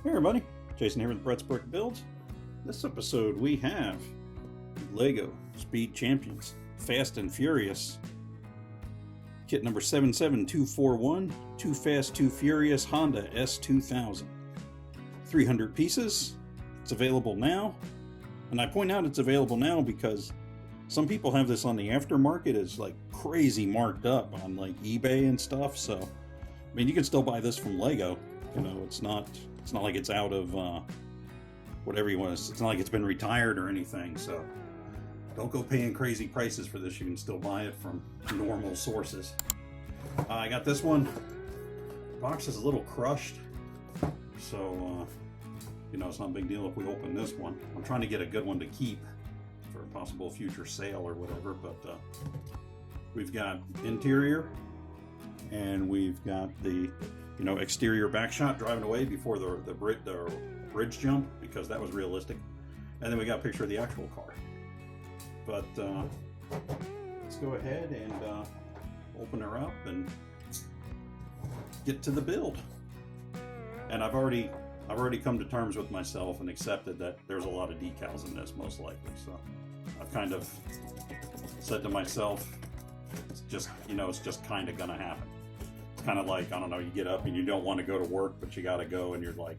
Hey everybody, Jason here with Brett's Brick Builds. This episode we have LEGO Speed Champions Fast and Furious kit number 77241, Too Fast Too Furious Honda S2000. 300 pieces. It's available now. And I point out it's available now because some people have this on the aftermarket as like crazy marked up on like eBay and stuff. So, I mean, you can still buy this from LEGO. You know, it's not like it's out of whatever you want. It's not like it's been retired or anything. So don't go paying crazy prices for this. You can still buy it from normal sources. I got this one. The box is a little crushed, so you know, it's not a big deal if we open this one. I'm trying to get a good one to keep for a possible future sale or whatever. But we've got interior, and we've got the exterior back shot driving away before the bridge jump, because that was realistic. And then we got a picture of the actual car. But let's go ahead and open her up and get to the build. And I've already come to terms with myself and accepted that there's a lot of decals in this, most likely. So I've kind of said to myself, it's just kind of gonna happen. It's kind of like, I don't know, you get up and you don't want to go to work, but you got to go, and you're like,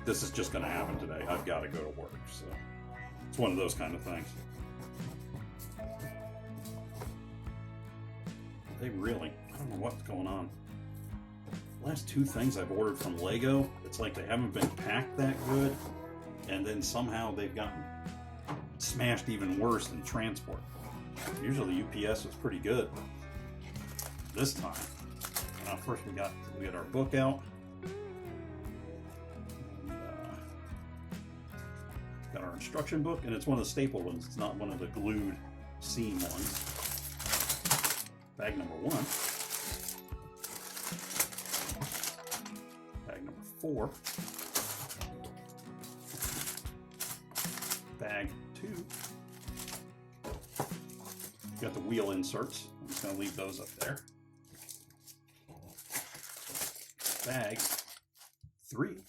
this is just going to happen today. I've got to go to work. So it's one of those kind of things. I don't know what's going on. The last two things I've ordered from LEGO, it's like they haven't been packed that good, and then somehow they've gotten smashed even worse in transport. Usually UPS is pretty good. This time, first we got our book out. And, got our instruction book, and it's one of the staple ones. It's not one of the glued seam ones. Bag number 1. Bag number 4. Bag 2. Got the wheel inserts. I'm just going to leave those up there. Bag 3.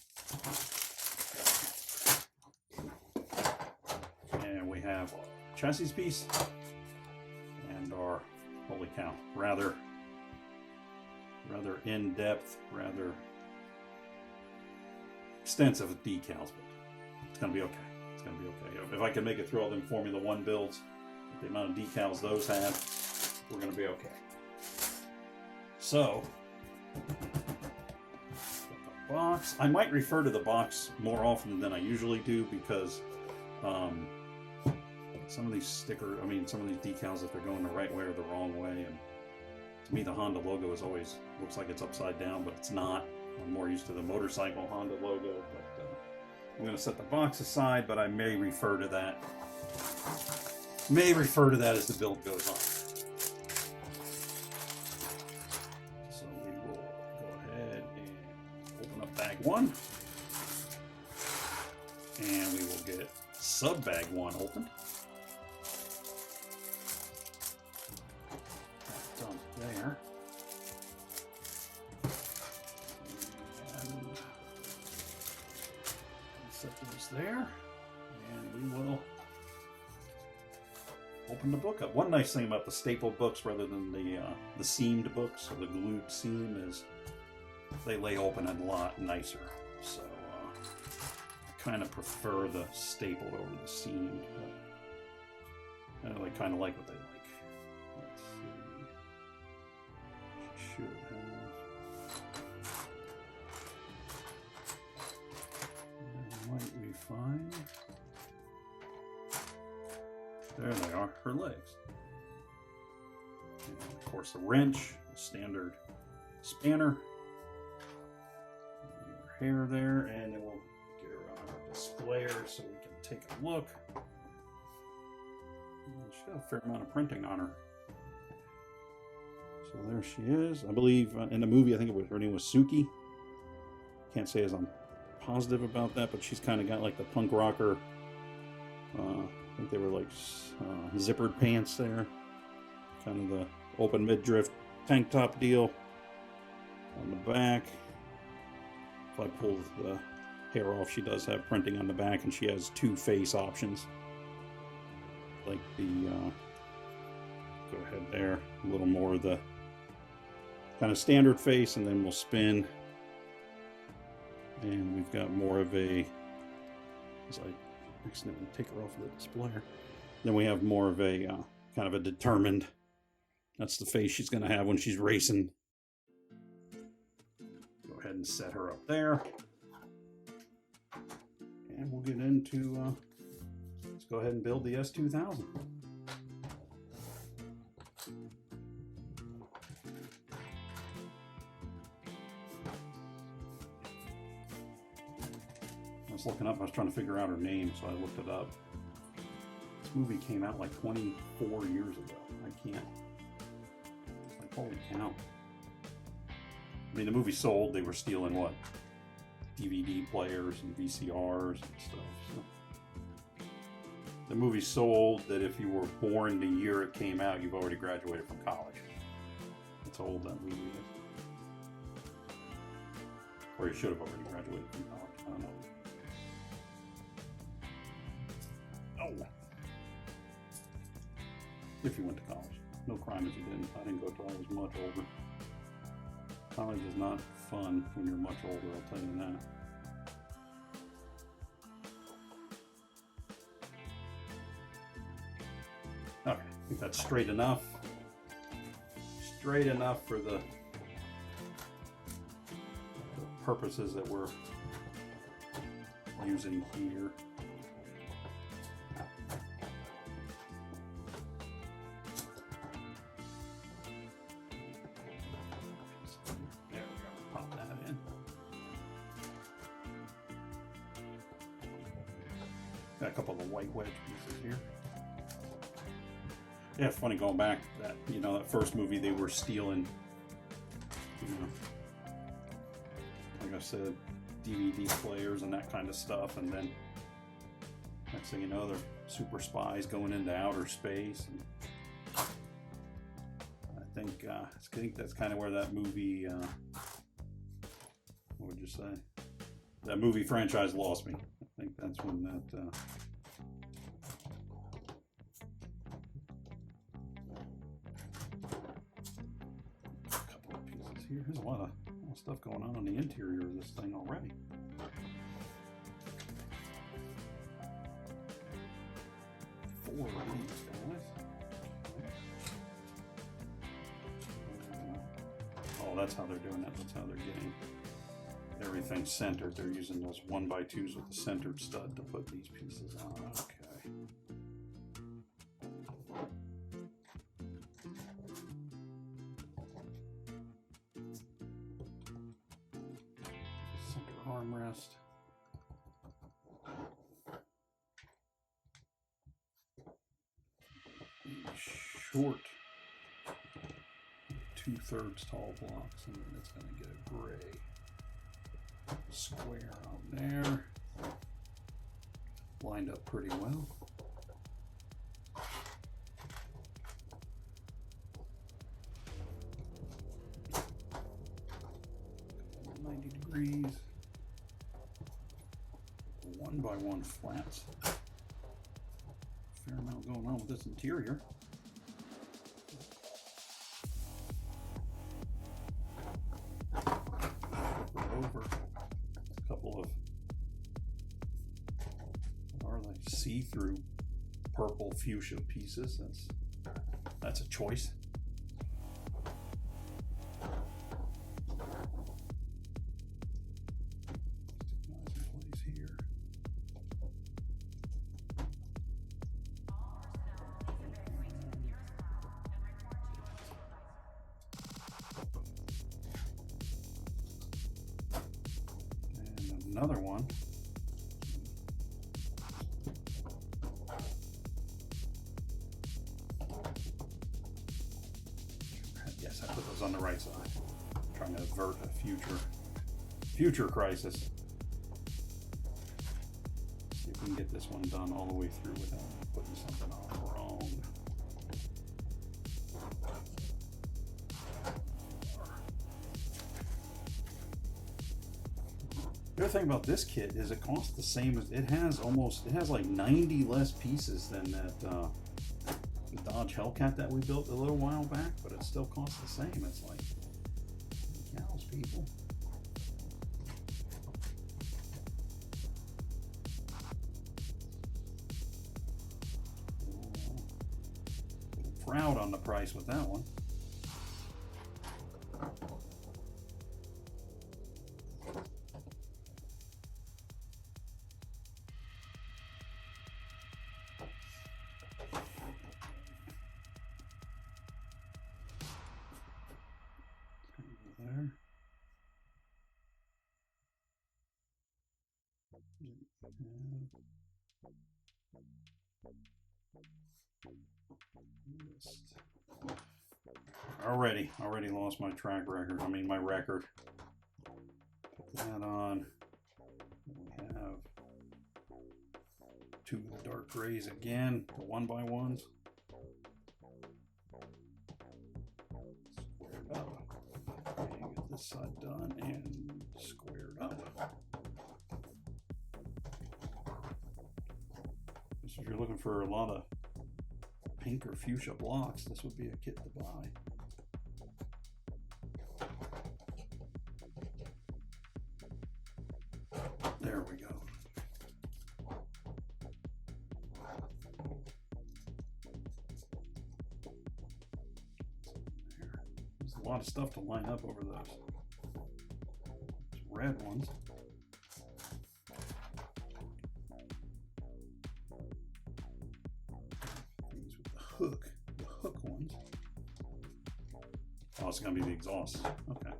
And we have our chassis piece and our, holy cow, rather in-depth, rather extensive decals, but it's going to be okay. It's going to be okay. If I can make it through all them Formula One builds, the amount of decals those have, we're going to be okay. So, box. I might refer to the box more often than I usually do, because some of these some of these decals, if they're going the right way or the wrong way, and to me the Honda logo is always looks like it's upside down, but it's not. I'm more used to the motorcycle Honda logo. But I'm going to set the box aside, but I may refer to that as the build goes on. So we will go ahead and open up bag 1, and we will get sub bag 1 opened. That's done there. And set those there, and we will open the book up. One nice thing about the staple books rather than the seamed books, or the glued seam, is they lay open a lot nicer. So I kind of prefer the staple over the seamed, but I know they kind of like what they like. Let's see. Should have. Where might we find? There they are, her legs. And of course, the wrench, the standard spanner. Her hair there, and then we'll get her on our displayer so we can take a look. She's got a fair amount of printing on her. So there she is. I believe in the movie, I think her name was Suki. Can't say as I'm positive about that, but she's kind of got like the punk rocker. I think they were like zippered pants there. Kind of the open midriff tank top deal. On the back, if I pull the hair off, she does have printing on the back, and she has 2 face options. Like the, go ahead there, a little more of the kind of standard face, and then we'll spin. And we've got more of a, as I accidentally take her off the display. Then we have more of a kind of a determined, that's the face she's going to have when she's racing. Go ahead and set her up there. And we'll get into, let's go ahead and build the S2000. I was looking up, I was trying to figure out her name, so I looked it up. This movie came out like 24 years ago. I can't, like, holy cow. I mean, the movie sold, they were stealing what? DVD players and VCRs and stuff. So. The movie sold that if you were born the year it came out, you've already graduated from college. That's how old that movie is. Or you should have already graduated from college. I don't know. Oh. If you went to college. No crime if you didn't. I didn't go till I was much older. College is not fun when you're much older, I'll tell you that. Okay, I think that's straight enough. Straight enough for the purposes that we're using here. Got a couple of the white wedge pieces here. Yeah, it's funny going back to that, you know, that first movie they were stealing, you know, like I said, DVD players and that kind of stuff, and then next thing you know, they're super spies going into outer space. And I think that's kind of where that movie, what would you say? That movie franchise lost me. I think that's when that couple of pieces here. There's a lot of stuff going on the interior of this thing already. Four of these guys. Oh, that's how they're doing that. That's how they're getting everything centered. They're using those 1x2s with the centered stud to put these pieces on. Okay. Center armrest. Short 2/3 tall blocks, and then it's going to get a gray square out there. Lined up pretty well. Degrees. 1x1 flats. Fair amount going on with this interior. Over a couple of, are they see-through purple fuchsia pieces? That's a choice. Another one. Yes, I put those on the right side. I'm trying to avert a future crisis. See if we can get this one done all the way through without putting something on wrong. The other thing about this kit is it costs the same as it has like 90 less pieces than that the Dodge Hellcat that we built a little while back, but it still costs the same. It's like, cows, people. Proud on the price with that one. There. Already lost my track record. I mean my record. Put that on. We have two of the dark grays again, the 1x1s. Squared up. And get this side done and squared up. So if you're looking for a lot of pink or fuchsia blocks, this would be a kit to buy. There we go. There's a lot of stuff to line up over those red ones. These with the hook ones. Oh, it's gonna be the exhaust. Okay.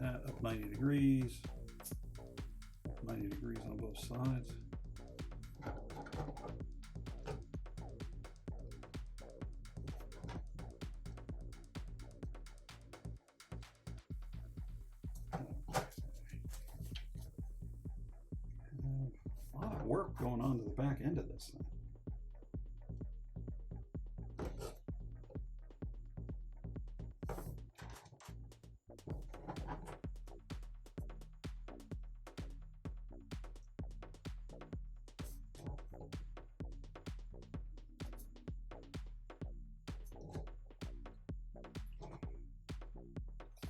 That up 90 degrees, 90 degrees on both sides. A lot of work going on to the back end of this thing.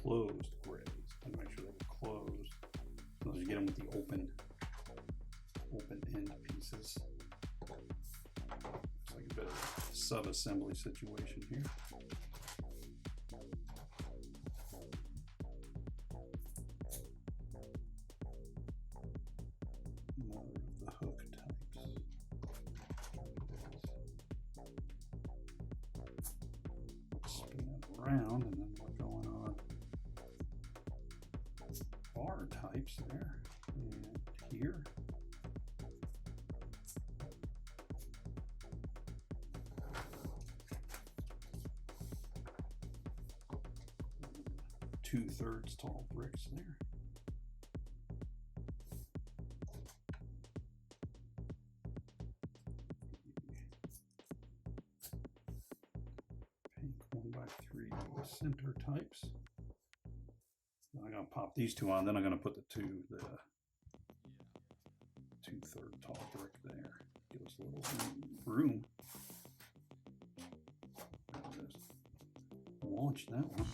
Closed grays. And make sure they're closed. So you get them with the open end pieces. It's like a bit of a sub-assembly situation here. More of the hook types. Spin it around and then we're going on bar types there and here. Two-thirds tall bricks there. Pink 1x3 center types. I'm gonna pop these two on, then I'm gonna put the two-third tall brick there. Give us a little room. Just launch that one.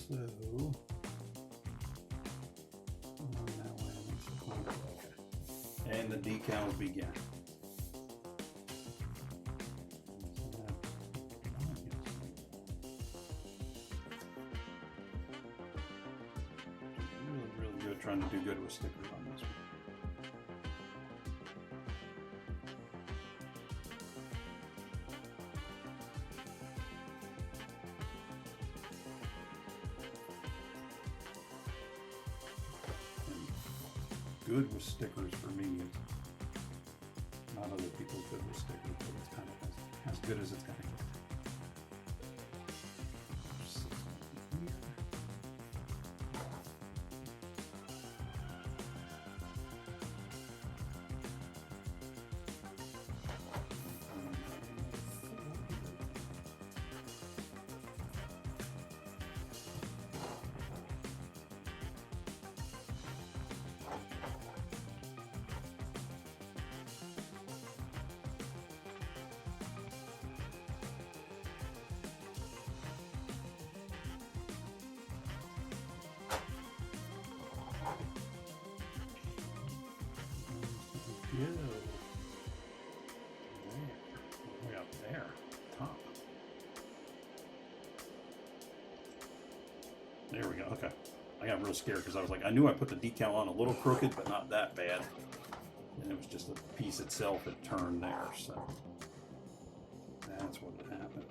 So that way, okay. And the decals begin. Really good trying to do good with stickers on this one. Good with stickers for me. Not other people good with stickers, but it's kind of as good as it's gonna get. Yo. There. Way up there. Top. There we go. Okay. I got real scared because I was like, I knew I put the decal on a little crooked, but not that bad. And it was just the piece itself that turned there, so that's what happened.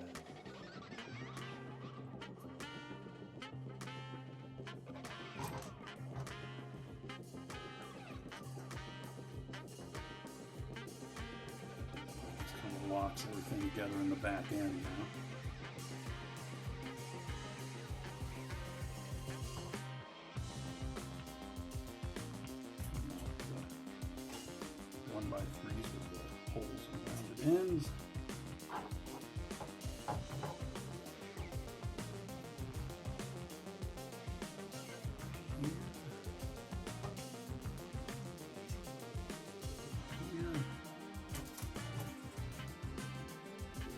Just kind of locks everything together in the back end now. By threes with the holes and rounded ends. Here.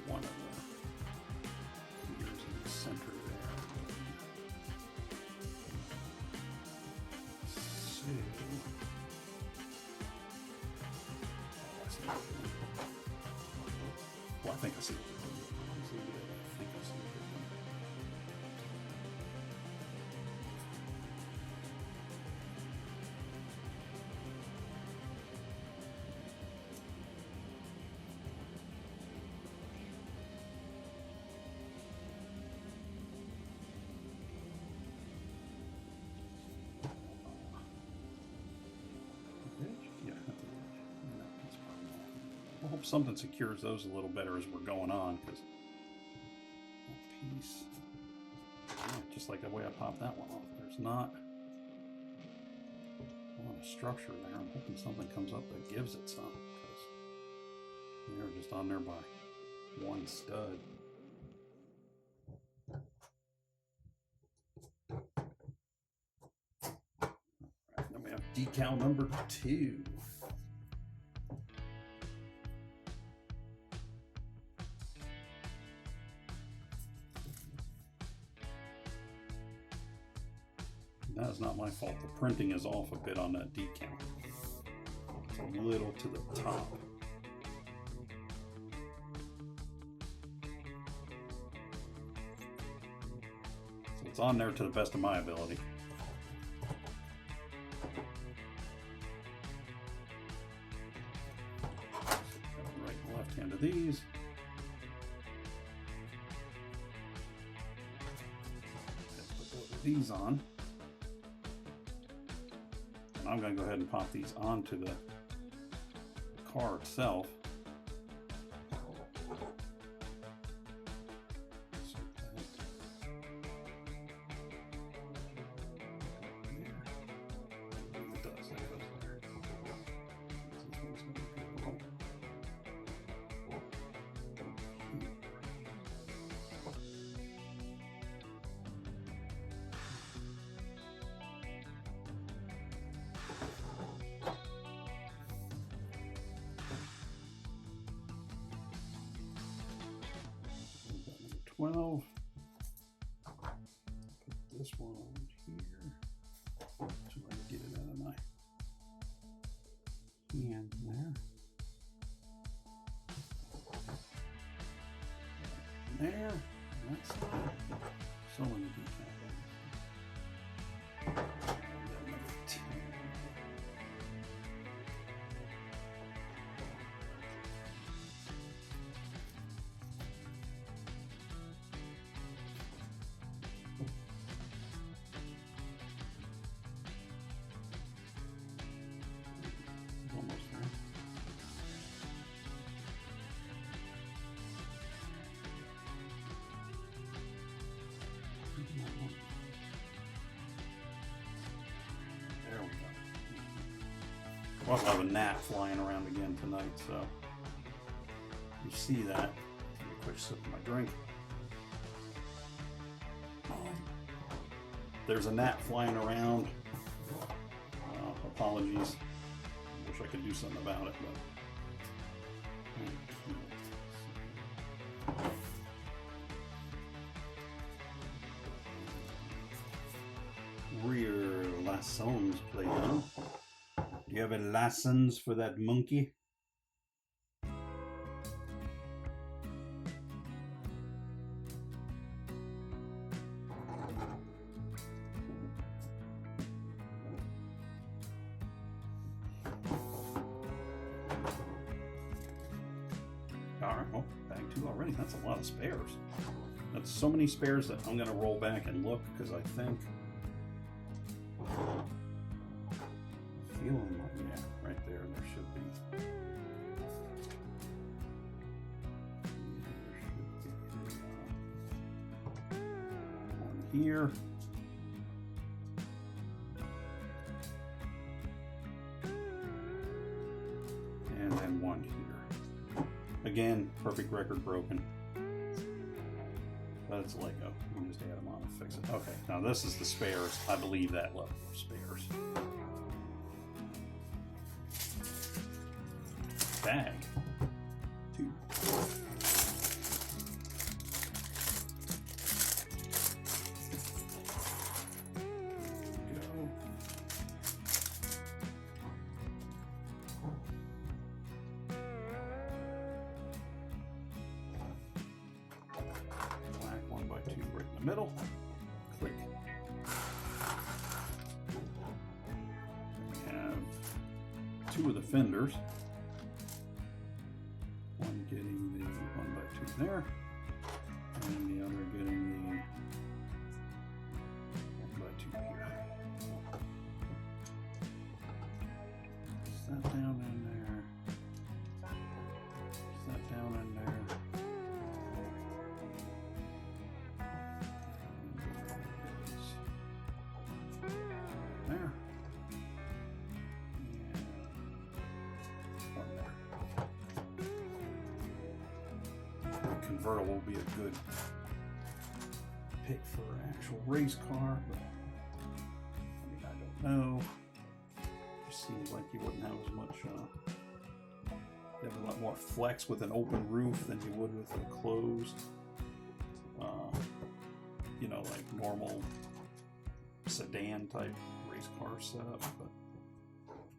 One of the gears in the center there. So. Well, I think I see it. I think I see it. I hope something secures those a little better as we're going on, because that piece, yeah, just like the way I popped that one off, there's not a lot of structure there. I'm hoping something comes up that gives it some, because they're just on there by one stud. All right, then we have decal number 2. That is not my fault. The printing is off a bit on that decal. It's a little to the top. So it's on there to the best of my ability. Right and left hand of these. Let's put both of these on. I'm going to go ahead and pop these onto the car itself. Number 12. Put this one on here. So I can get it out of my hand there. There. That's so many decals. And then number 10. Almost there. There we go. We'll have a gnat flying around again tonight, so you see that. Take a quick sip of my drink. There's a gnat flying around. Apologies. Wish I could do something about it, but rear lassons play down. Do you have a license for that monkey? Alright, well, bag 2 already. That's a lot of spares. That's so many spares that I'm going to roll back and look, because I think... feeling like, yeah, right there should be. One here. And then one here. Again, perfect record broken. But it's Lego. You can just add them on and fix it. Okay, now this is the spares. I believe that level of spares. Bag 2. Go. Black 1x2 right in the middle. Click. We have 2 of the fenders. One getting the 1x2 there, and the other getting the 1x2 here. Set down in there. Set down in there. There. Convertible will be a good pick for an actual race car, but I mean, I don't know. It just seems like you wouldn't have as much, you have a lot more flex with an open roof than you would with a closed, you know, like normal sedan type race car setup, but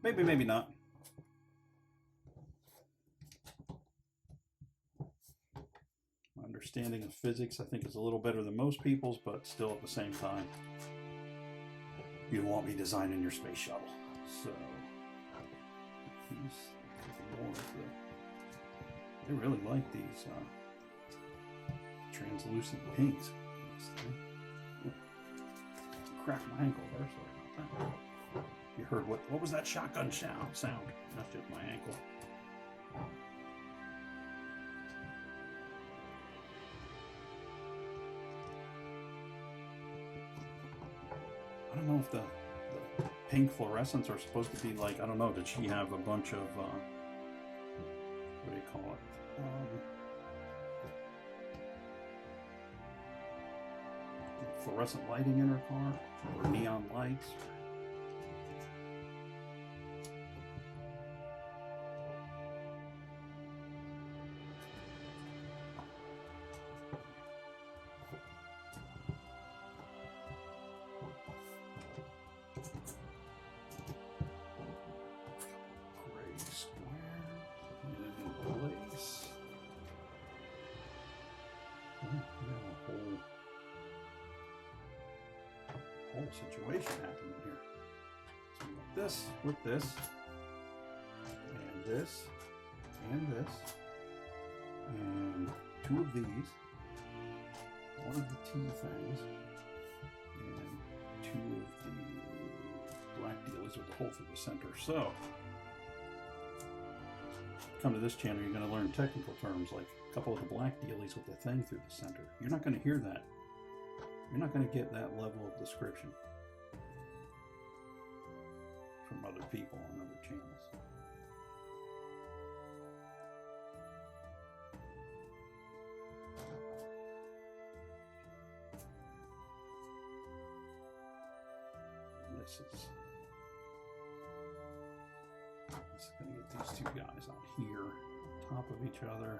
maybe, maybe not. Understanding of physics, I think, is a little better than most people's, but still at the same time, you don't want me designing your space shuttle. So, they really like these translucent pinks. Crack my ankle there, sorry about that. You heard what was that shotgun sound? That's just my ankle. I don't know if the pink fluorescents are supposed to be like, I don't know, did she have a bunch of, what do you call it? Fluorescent lighting in her car? Or neon lights? Whole situation happening here. So this with this, and this, and this, and 2 of these, 1 of the T things, and 2 of the black dealies with the hole through the center. So, come to this channel, you're going to learn technical terms like a couple of the black dealies with the thing through the center. You're not going to hear that. You're not going to get that level of description from other people on other channels. And this is going to get these 2 guys on here, on top of each other.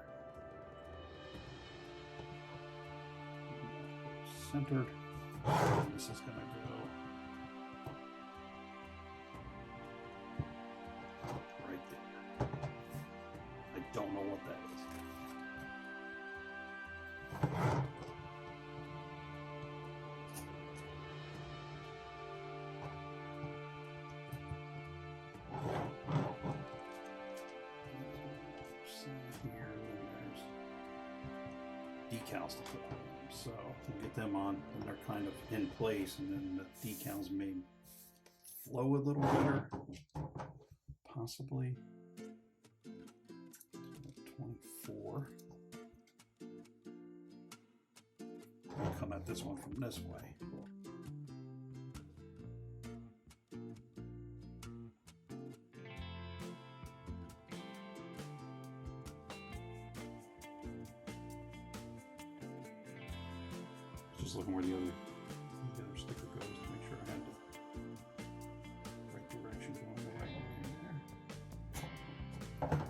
Centered. And this is going to go decals to put on them. So we'll get them on, and they're kind of in place, and then the decals may flow a little better, possibly. 24. I'll come at this one from this way. Just looking where the other sticker goes to make sure I had the right direction going the right way there.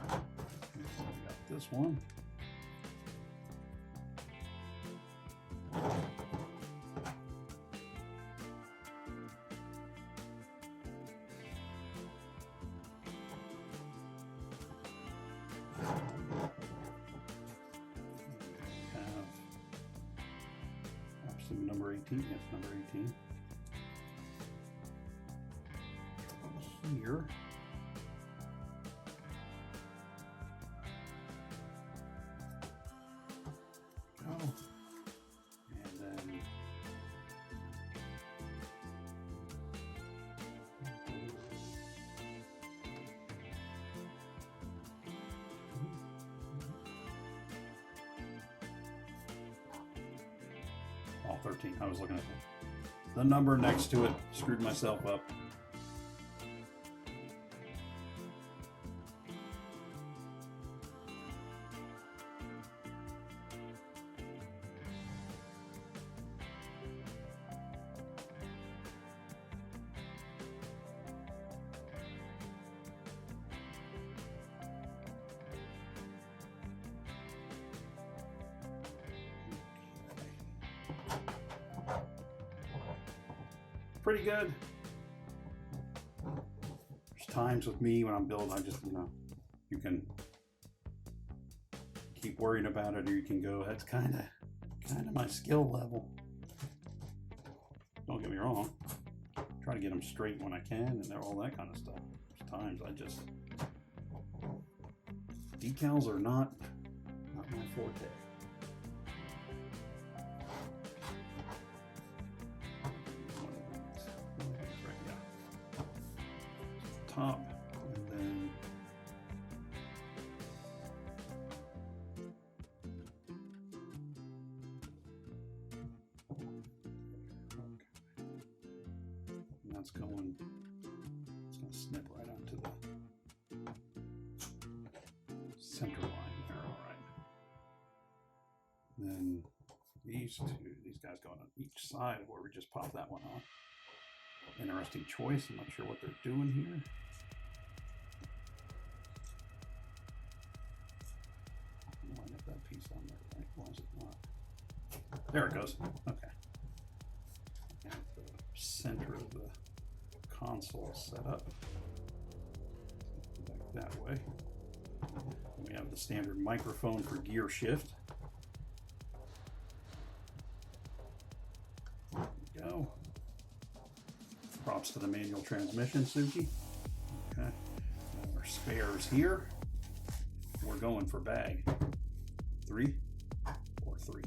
So I got this one. Number 18, yes, number 18. Here. Go. And then all 13. I was looking at the number next to it, screwed myself up. Pretty good. There's times with me when I'm building, I just, you can keep worrying about it, or you can go, that's kind of my skill level. Don't get me wrong. Try to get them straight when I can and all that kind of stuff. There's times I just, decals are not my forte. Top, and then and that's going, it's going to snip right onto the center line there. All right, then these guys going on each side of where we just popped that one off. Interesting choice. I'm not sure what they're doing here. Line up that piece on there, right? Why is it not? There it goes. Okay. And the center of the console set up. Back that way. And we have the standard microphone for gear shift. There we go. Props to the manual transmission, Suki. Okay. Our spares here. We're going for bag 3 or 3.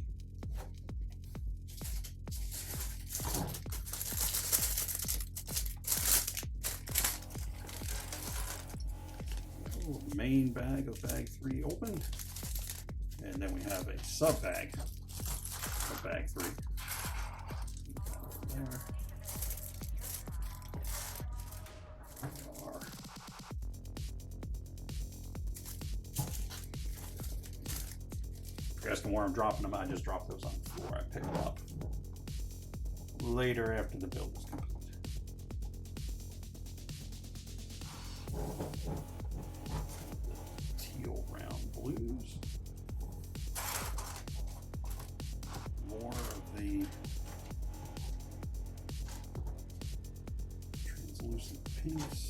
Oh, main bag of bag 3 opened. And then we have a sub bag of bag 3. There. Asking where I'm dropping them, I just drop those on the floor. I pick them up later after the build is complete. Teal round blues. More of the translucent pinks.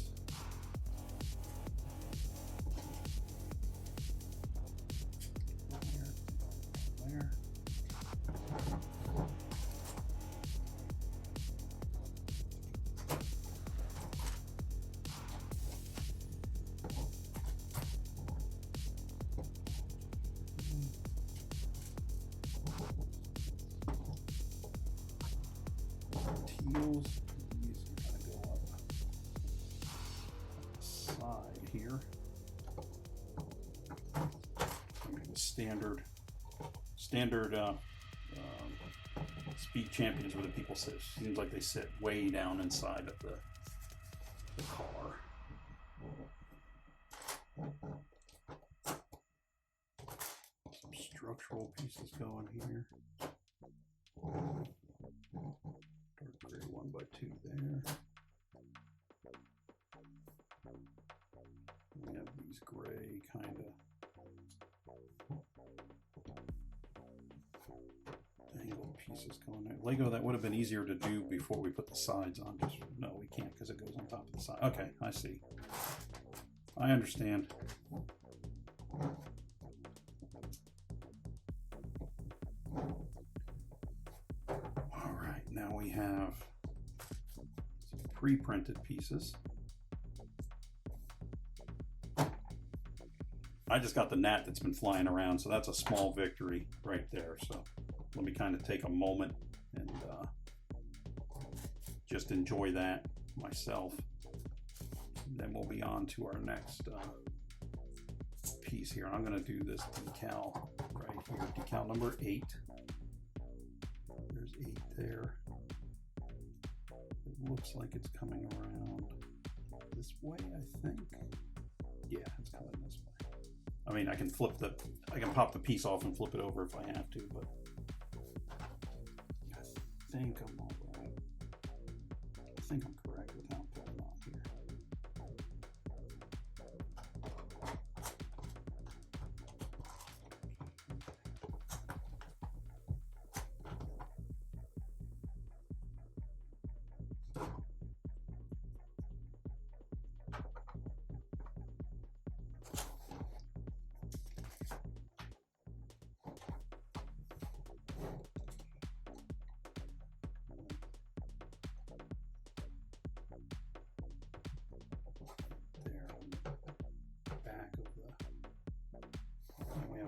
standard Speed Champions where the people sit. Seems like they sit way down inside of the car. Some structural pieces going here. Dark gray 1x2 there. We have these gray kind of angled pieces going there. Lego, that would have been easier to do before we put the sides on. Just no, we can't because it goes on top of the side. Okay, I see. I understand. All right, now we have some pre-printed pieces. I just got the gnat that's been flying around, so that's a small victory right there. So let me kind of take a moment and just enjoy that myself. Then we'll be on to our next piece here. I'm going to do this decal right here, decal number 8. There's 8 there. It looks like it's coming around this way, I think. Yeah, it's coming this way. I mean, I can pop the piece off and flip it over if I have to, but I think I'm all right. I think I'm correct with how I'm putting it on here.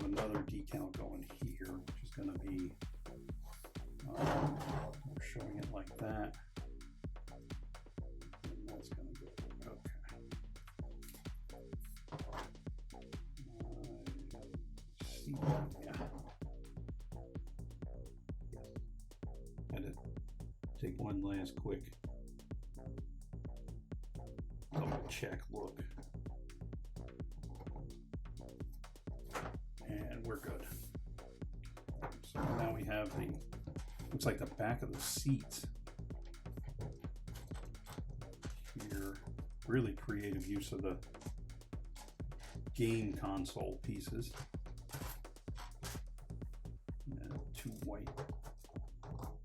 Another decal going here, which is going to be we're showing it like that, and that's going to go okay. See that? Yeah. Had to take one last quick double check look. And we're good. So now we have looks like the back of the seat here. Really creative use of the game console pieces. And 2 white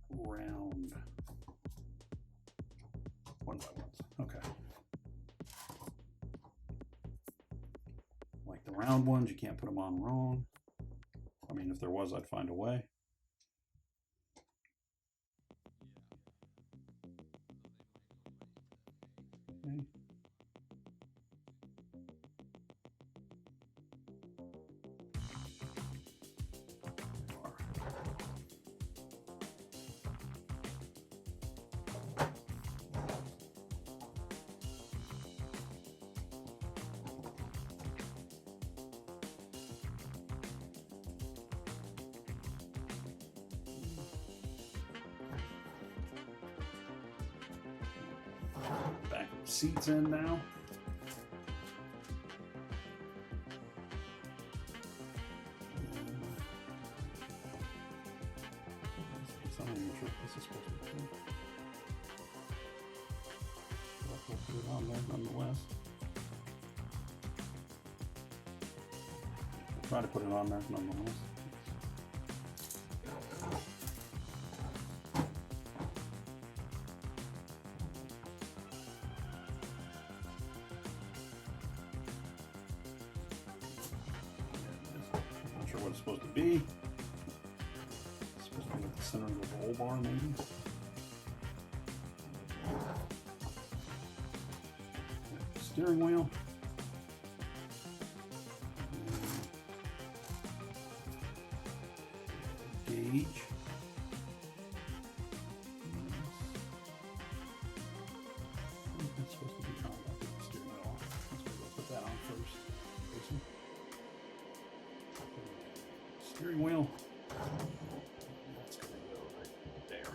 round 1x1s. Okay. Like the round ones, you can't put them on wrong. I mean, if there was, I'd find a way. Okay. Back of the seats in now. I'm not even sure what this is supposed to be. But we'll put it on there nonetheless. We'll try to put it on there nonetheless. What it's supposed to be. It's supposed to be at the center of the roll bar, maybe. Steering wheel. Gauge. It's supposed to be on the steering wheel. Let's put that on first. Steering wheel. That's going to go right there.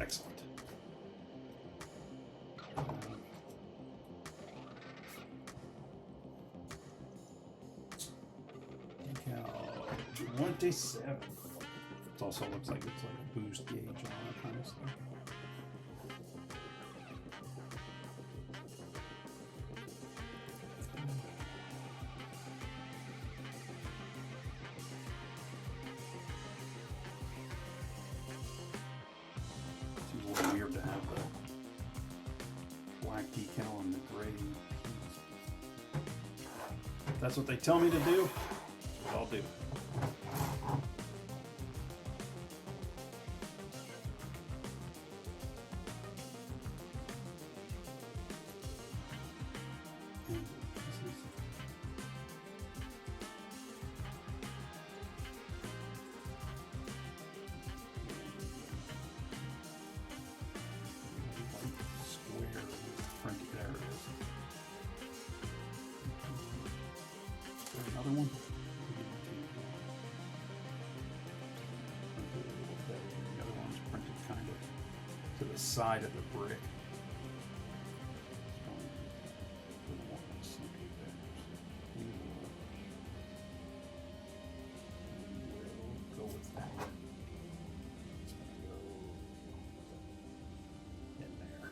Excellent. Decal 27. It also looks like it's like a boost gauge and all that kind of stuff. Seems a little weird to have the black decal on the gray piece. If that's what they tell me to do, that's what I'll do. Another one. The other one's printed kind of to the side of the brick. We'll go with that. It's going to go in there.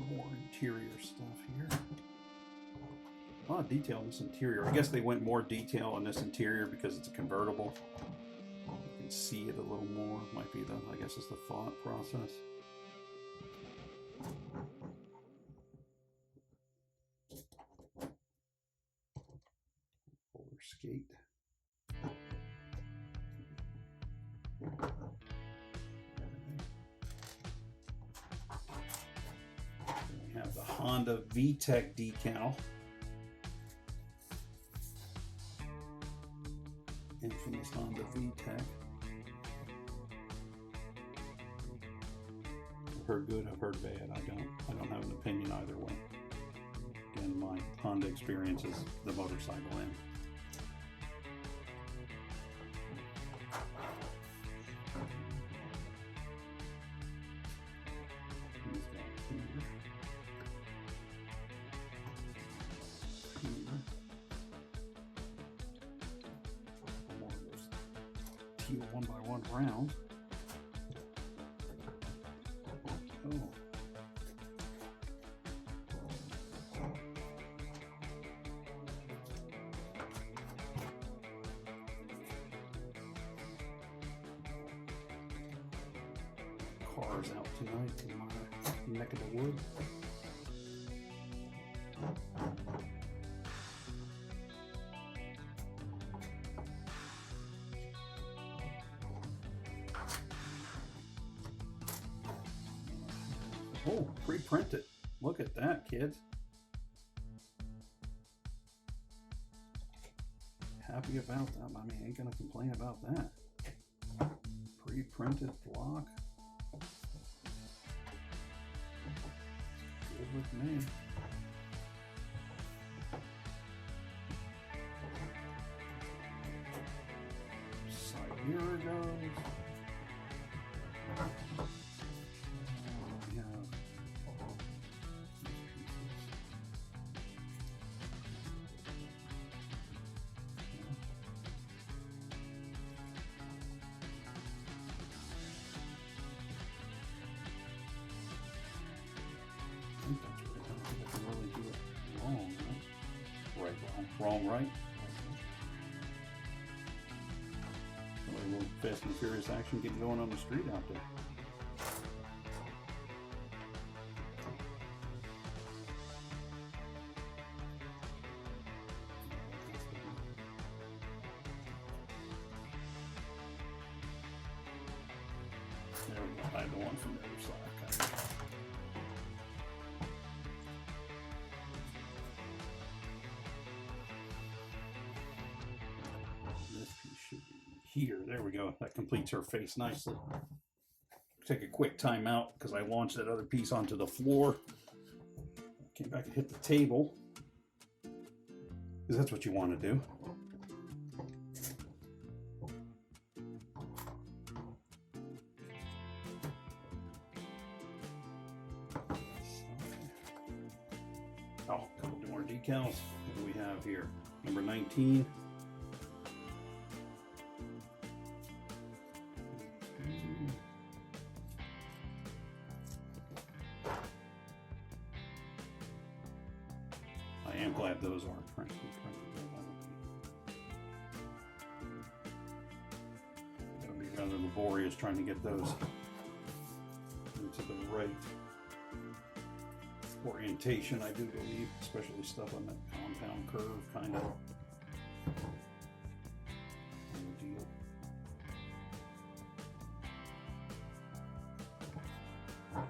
More interior stuff here. A lot of detail in this interior. I guess they went more detail on this interior because it's a convertible. You can see it a little more. Might be the, I guess it's the thought process. Roller skate. We have the Honda VTEC decal. Infamous Honda VTEC. I've heard good, I've heard bad. I don't have an opinion either way. Again, my Honda experience is the motorcycle end. Teal 1x1 round. Oh. Cars out tonight in my neck of the woods. Oh, pre-printed. Look at that, kids. Happy about that. I mean, ain't gonna complain about that. Pre-printed block. Good with me. Side mirror goes. I think that's right. I don't think I can really do it wrong, right? Wrong, right? A little Fast and Furious action getting going on the street out there. There we go. I have the one from the other side. Okay. This piece should be here. There we go. That completes her face nicely. take a quick time out because I launched that other piece onto the floor. Came back and hit the table because that's what you want to do. Oh, a couple more decals. What do we have here? Number 19. I am glad those are printed. It'll be rather laborious trying to get those into the right orientation, I do believe, especially stuff on that compound curve kind of deal. Okay.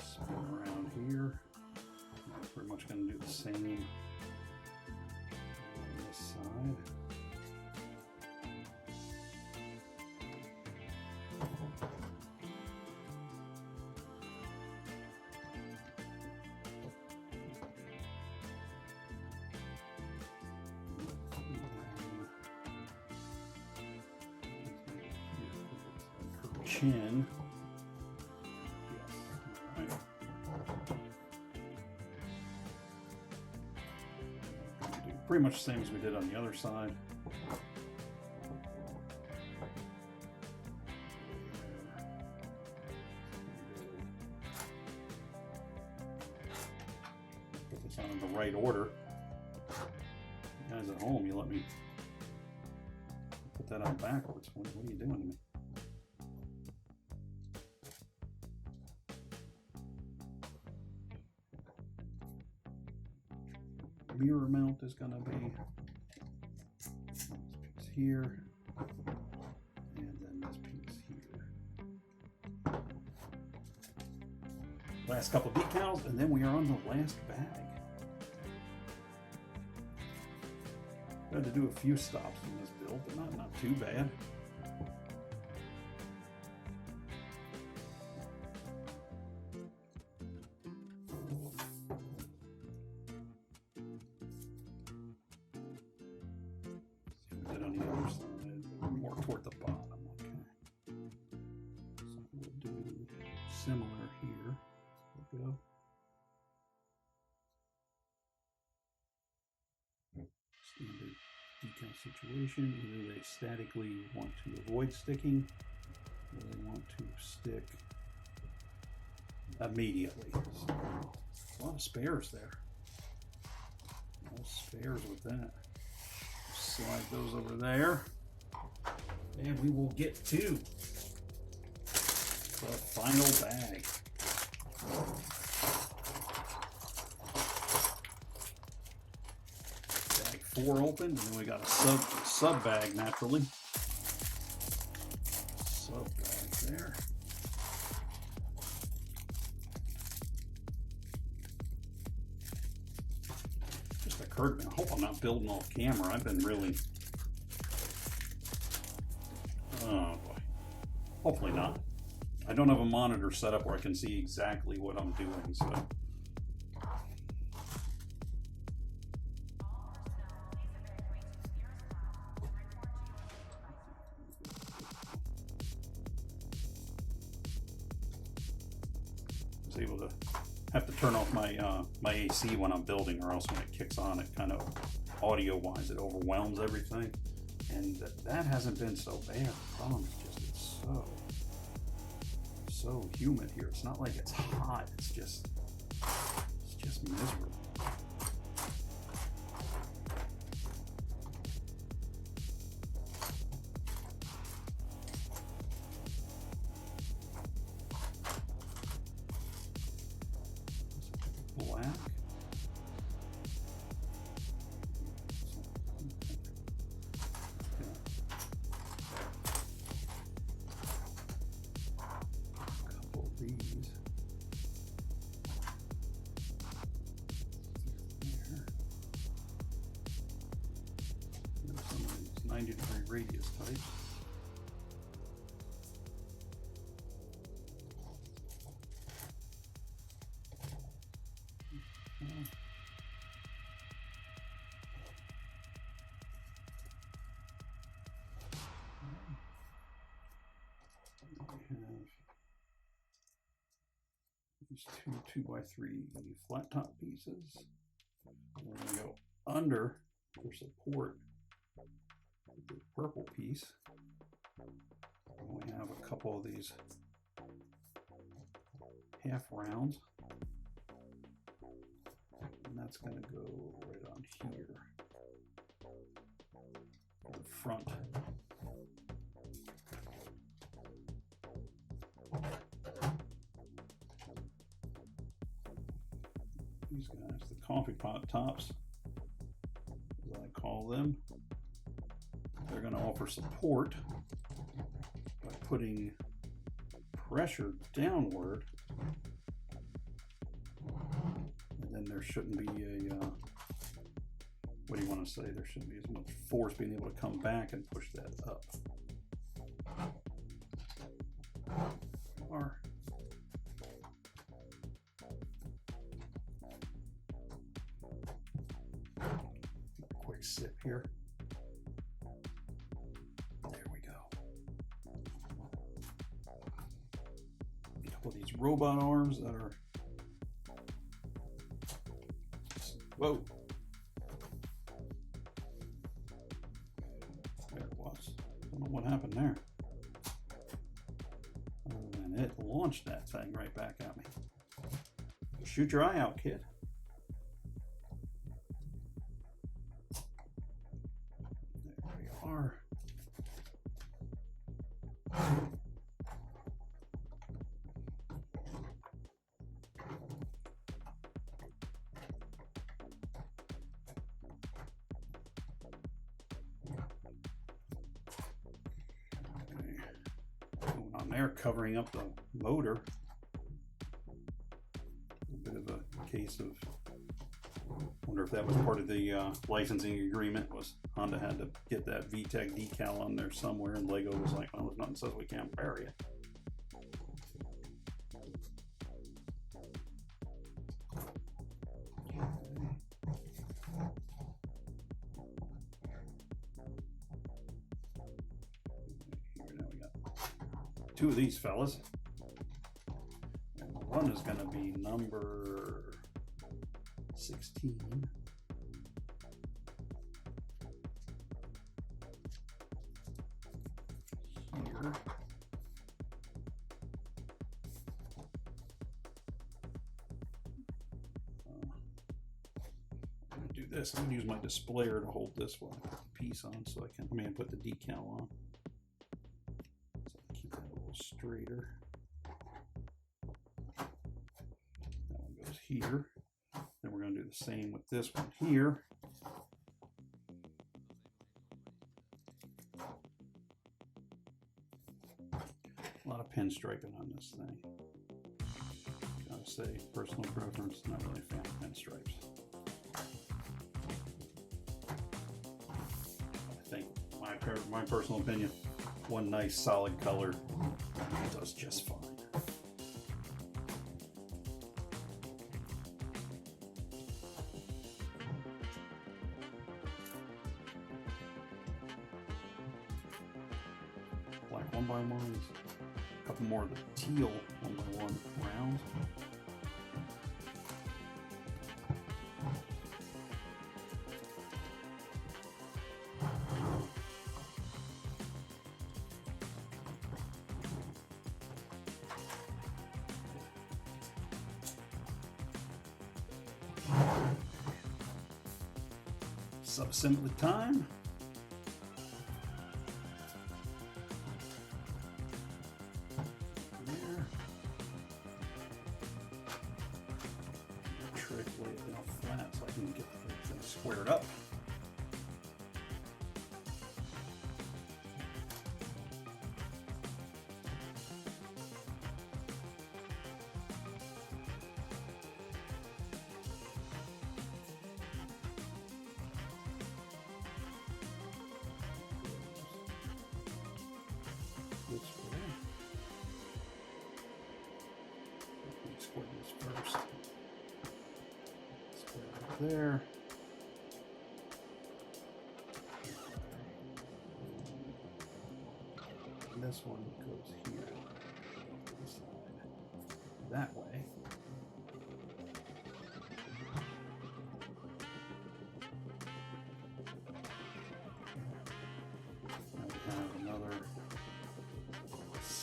Spin around here. I'm pretty much going to do the same on this side. Chin. Yes. Right. Do pretty much the same as we did on the other side. Put this on in the right order. You guys at home, you let me put that on backwards. What are you doing to me? Mirror mount is going to be this piece here, and then this piece here. Last couple decals, and then we are on the last bag. I had to do a few stops in this build, but not too bad. On the other side, more toward the bottom. Okay, so we'll do similar here. We'll go. Standard decal situation. Either they statically want to avoid sticking, or they want to stick immediately. So, a lot of spares there. No spares with that. Slide those over there, and we will get to the final bag. Bag 4 opened, and then we got a sub bag naturally. Sub bag there. Occurred to me. I hope I'm not building off camera. I've been really, oh boy, hopefully not. I don't have a monitor set up where I can see exactly what I'm doing, so I was able to have to turn off my my AC when I'm building, or else when it kicks on, it kind of audio-wise, it overwhelms everything. And that hasn't been so bad. The problem is just it's so humid here. It's not like it's hot. It's just miserable. Black. A couple of these. There. Some of these 90-degree radius types. these two 2x3 flat top pieces. And we're going to go under for support the purple piece. And we have a couple of these half rounds, and that's going to go right on here in the front. These guys, the coffee pot tops, as I call them, they're going to offer support by putting pressure downward, and then there shouldn't be a what do you want to say, there shouldn't be as much force being able to come back and push that up. Or quick sip here. There we go. A couple of these robot arms that are, whoa. There it was. Don't know what happened there. And it launched that thing right back at me. Shoot your eye out, kid. There we are. Going on there, covering up the motor. A bit of a case of, wonder if that was part of the licensing agreement, was Honda had to get that VTEC decal on there somewhere, and Lego was like, well, there's nothing says we can't bury it. Here, now we got two of these fellas. And one is going to be number 16. Here. I'm going to do this. I'm going to use my displayer to hold this one piece on so I can put the decal on. So I keep that a little straighter. That one goes here. Then we're going to do the same with this one here. A lot of pinstriping on this thing. Gotta say, personal preference, not really a fan of pinstripes. I think, my personal opinion, one nice solid color does just fine. Black 1x1s. A couple more of the teal 1x1 rounds. Sub-assembly time. Lay it down flat so I can get the thing squared up. This way. Let me square this first. There. And this one goes here, this side, that way.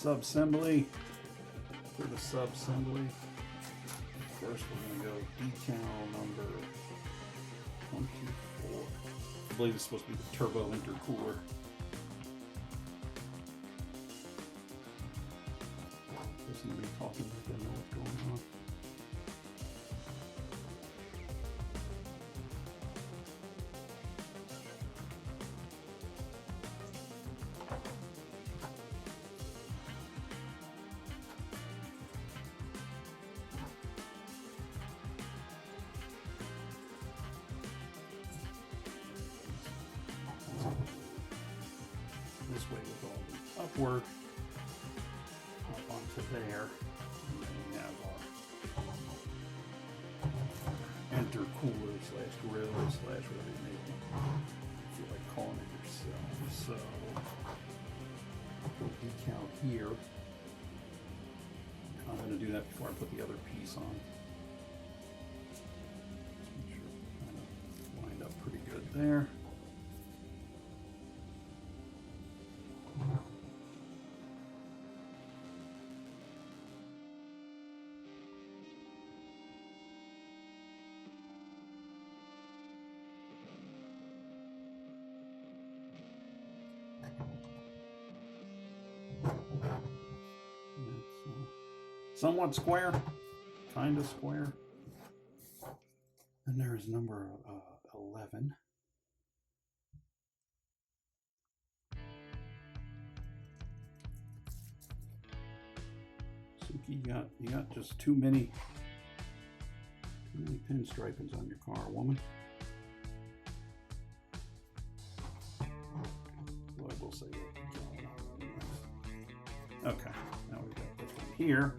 sub-assembly. For the sub-assembly, first we're going to go decal number 24. I believe it's supposed to be the turbo intercooler. There's somebody talking like they know what's going on. This way with all the upward up onto there, and then we have our intercooler slash grill slash whatever you may feel like calling it yourself. So decal here. I'm going to do that before I put the other piece on. Make sure it kind of lined up pretty good there. Somewhat square, kind of square. And there's number 11. Suki, you got just too many pinstripings on your car, woman. Well, I will say that. Okay, now we've got this one here.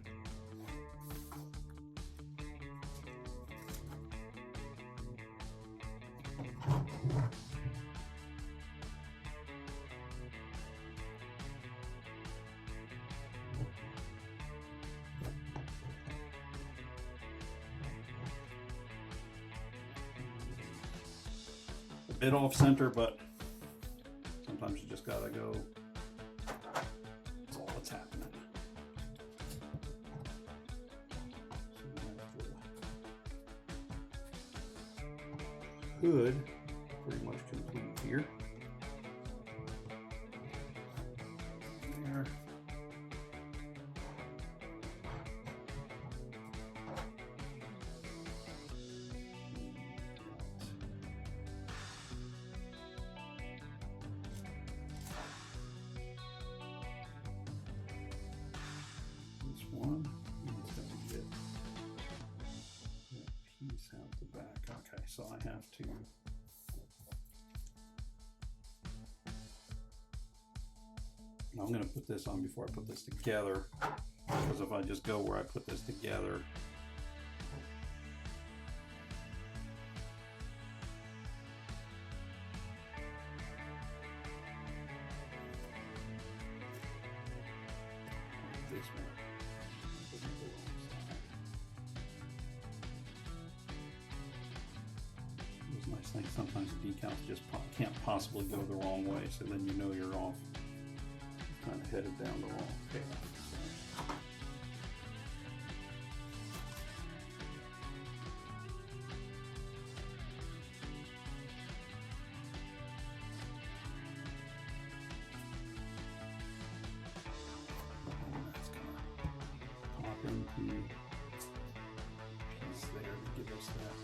A bit off center, but sometimes you just gotta go. That's all that's happening. So hood pretty much complete here. There. One, it's going to get that piece out the back. Okay, so I have to I'm going to put this on before I put this together, because if I just go where I put this together, this one. Those nice things, sometimes the decals just can't possibly go the wrong way, so then you know you're off, kind of headed down the wrong path. That's gonna pop into piece there to give us that.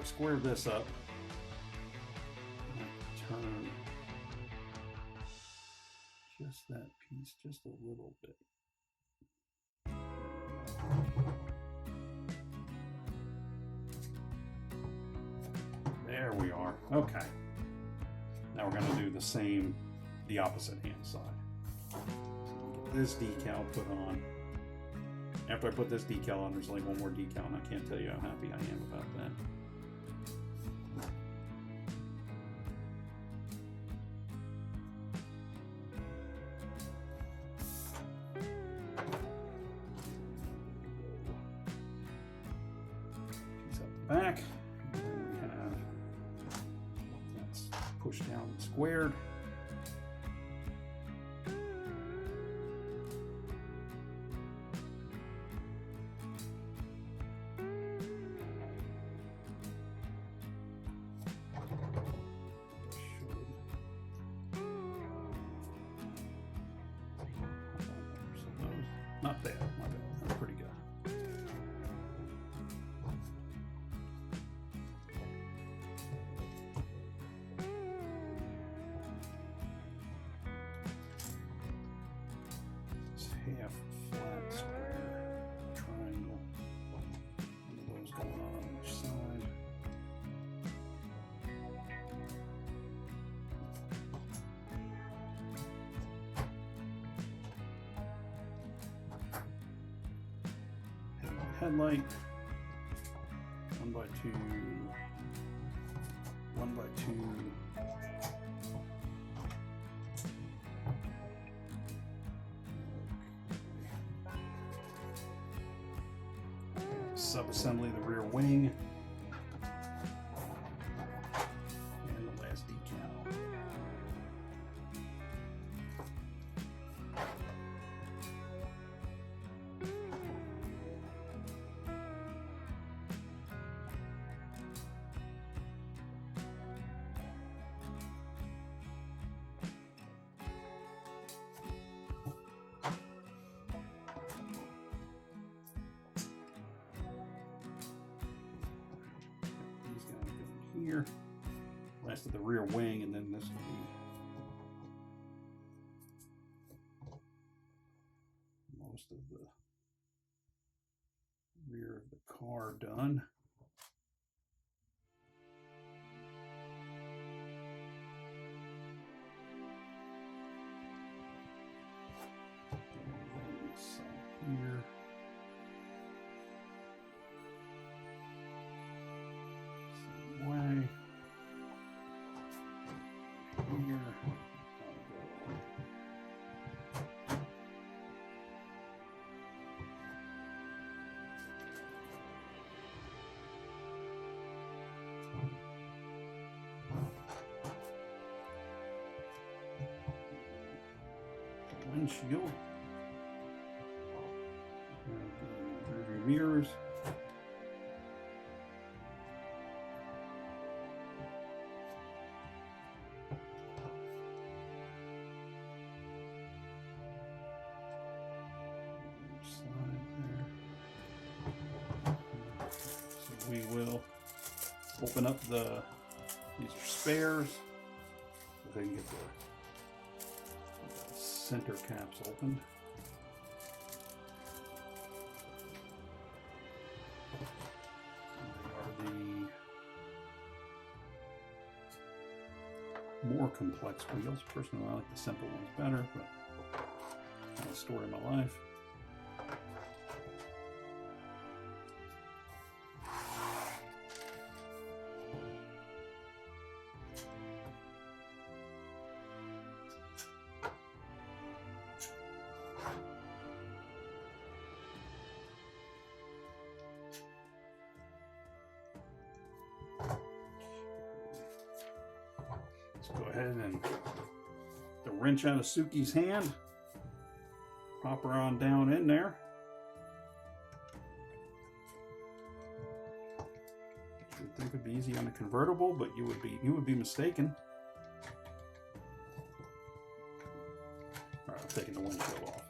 Square this up, turn just that piece just a little bit. There we are. Okay. Now we're going to do the opposite hand side. Get this decal put on. After I put this decal on, there's like one more decal, and I can't tell you how happy I am about that. back. And then we have that's pushed down and squared. Not bad, not bad. That's pretty good. It's half flat square triangle. One of those going on each side. Headlight, 1x2, 1x2. Sub-assembly of the rear wing, and the last decal. Here, last of the rear wing, and then this will be most of the rear of the car done. Here. Way here. Windshield. Rear mirrors. We will open up these are spares. Go ahead and get the center caps opened. They are the more complex wheels. Personally, I like the simple ones better, but that's the story of my life. Let's go ahead and the wrench out of Suki's hand. Pop her on down in there. You would think it'd be easy on a convertible, but you would be mistaken. All right, I'm taking the windshield off.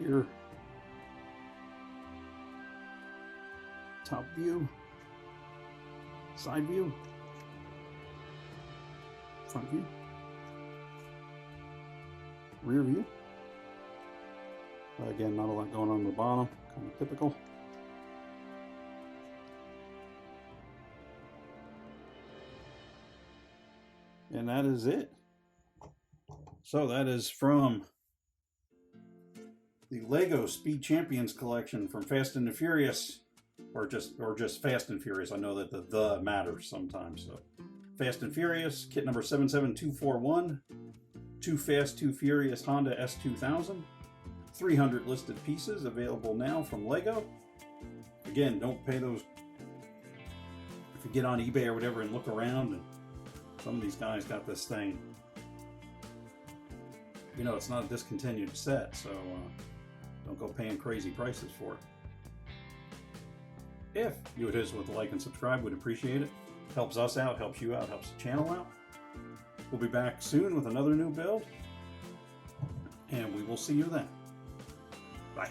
Here, top view, side view, front view, rear view. Again, not a lot going on the bottom, kind of typical. And that is it. So that is from the Lego Speed Champions collection from Fast and the Furious. or just Fast and Furious. I know that the matters sometimes. So Fast and Furious, kit number 77241, Too Fast, Too Furious Honda S2000, 300 listed pieces available now from Lego. Again, don't pay those. If you get on eBay or whatever and look around, and some of these guys got this thing, you know, it's not a discontinued set, so don't go paying crazy prices for it. If you would hit us with a like and subscribe, we'd appreciate it. Helps us out, helps you out, helps the channel out. We'll be back soon with another new build, and we will see you then. Bye.